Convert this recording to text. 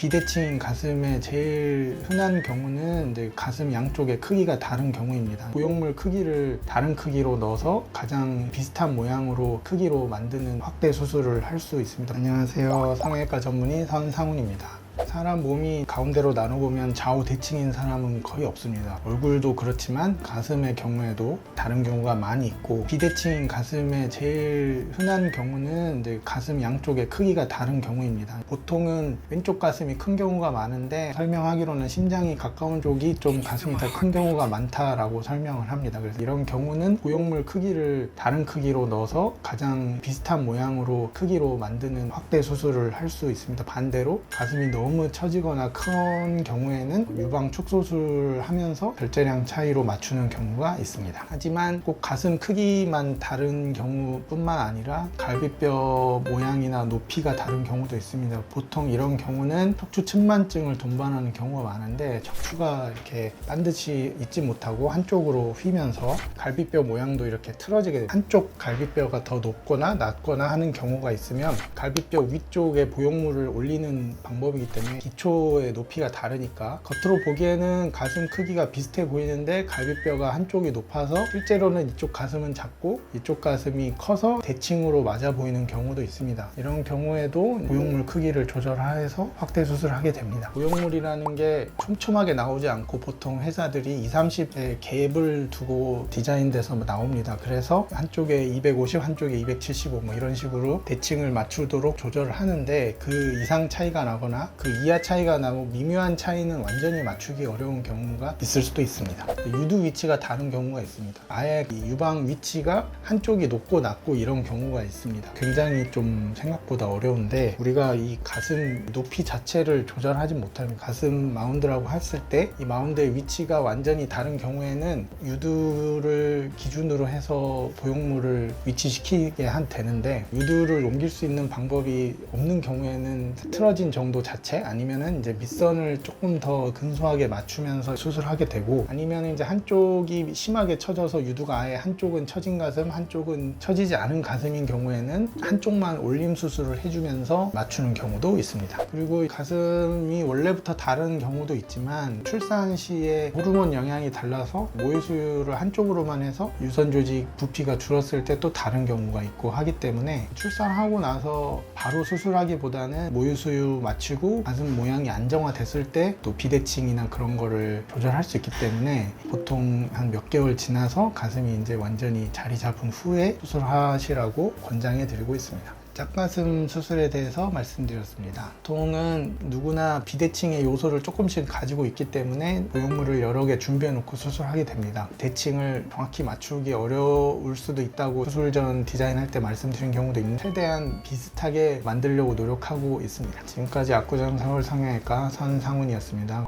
비대칭 가슴의 제일 흔한 경우는 이제 가슴 양쪽의 크기가 다른 경우입니다. 보형물 크기를 다른 크기로 넣어서 가장 비슷한 모양으로 크기로 만드는 확대 수술을 할 수 있습니다. 안녕하세요. 성형외과 전문의 선상훈입니다. 사람 몸이 가운데로 나눠보면 좌우 대칭인 사람은 거의 없습니다. 얼굴도 그렇지만 가슴의 경우에도 다른 경우가 많이 있고, 비대칭 가슴의 제일 흔한 경우는 이제 가슴 양쪽의 크기가 다른 경우입니다. 보통은 왼쪽 가슴이 큰 경우가 많은데, 설명하기로는 심장이 가까운 쪽이 좀 가슴이 더 큰 경우가 많다라고 설명을 합니다. 그래서 이런 경우는 보형물 크기를 다른 크기로 넣어서 가장 비슷한 모양으로 크기로 만드는 확대 수술을 할 수 있습니다. 반대로 가슴이 너무 처지거나 큰 경우에는 유방 축소술을 하면서 결제량 차이로 맞추는 경우가 있습니다. 하지만 꼭 가슴 크기만 다른 경우뿐만 아니라 갈비뼈 모양이나 높이가 다른 경우도 있습니다. 보통 이런 경우는 척추 측만증을 동반하는 경우가 많은데, 척추가 이렇게 반드시 있지 못하고 한쪽으로 휘면서 갈비뼈 모양도 이렇게 틀어지게 됩니다. 한쪽 갈비뼈가 더 높거나 낮거나 하는 경우가 있으면 갈비뼈 위쪽에 보형물을 올리는 방법이기 때문에 기초의 높이가 다르니까 겉으로 보기에는 가슴 크기가 비슷해 보이는데 갈비뼈가 한쪽이 높아서 실제로는 이쪽 가슴은 작고 이쪽 가슴이 커서 대칭으로 맞아 보이는 경우도 있습니다. 이런 경우에도 보형물 크기를 조절해서 확대 수술을 하게 됩니다. 보형물이라는 게 촘촘하게 나오지 않고 보통 회사들이 20-30의 갭을 두고 디자인돼서 나옵니다. 그래서 한쪽에 250, 한쪽에 275 뭐 이런 식으로 대칭을 맞추도록 조절을 하는데, 그 이상 차이가 나거나 그 이하 차이가 나고 미묘한 차이는 완전히 맞추기 어려운 경우가 있을 수도 있습니다. 유두 위치가 다른 경우가 있습니다. 아예 유방 위치가 한쪽이 높고 낮고 이런 경우가 있습니다. 굉장히 좀 생각보다 어려운데, 우리가 이 가슴 높이 자체를 조절하지 못하면 가슴 마운드라고 했을 때 이 마운드의 위치가 완전히 다른 경우에는 유두를 기준으로 해서 보형물을 위치시키게 되는데, 유두를 옮길 수 있는 방법이 없는 경우에는 틀어진 정도 자체, 아니면은 이제 밑선을 조금 더 근소하게 맞추면서 수술하게 되고, 아니면 이제 한쪽이 심하게 처져서 유두가 아예 한쪽은 처진 가슴, 한쪽은 처지지 않은 가슴인 경우에는 한쪽만 올림 수술을 해주면서 맞추는 경우도 있습니다. 그리고 가슴이 원래부터 다른 경우도 있지만, 출산 시에 호르몬 영향이 달라서 모유수유를 한쪽으로만 해서 유선 조직 부피가 줄었을 때 또 다른 경우가 있고 하기 때문에, 출산하고 나서 바로 수술하기보다는 모유수유 마치고 가슴 모양이 안정화됐을 때 또 비대칭이나 그런 거를 조절할 수 있기 때문에, 보통 한 몇 개월 지나서 가슴이 이제 완전히 자리 잡은 후에 수술하시라고 권장해 드리고 있습니다. 짝가슴 수술에 대해서 말씀드렸습니다. 보통은 누구나 비대칭의 요소를 조금씩 가지고 있기 때문에 보형물을 여러 개 준비해 놓고 수술하게 됩니다. 대칭을 정확히 맞추기 어려울 수도 있다고 수술 전 디자인할 때 말씀드린 경우도 있는데, 최대한 비슷하게 만들려고 노력하고 있습니다. 지금까지 압구정 서울 성형외과 선상훈이었습니다.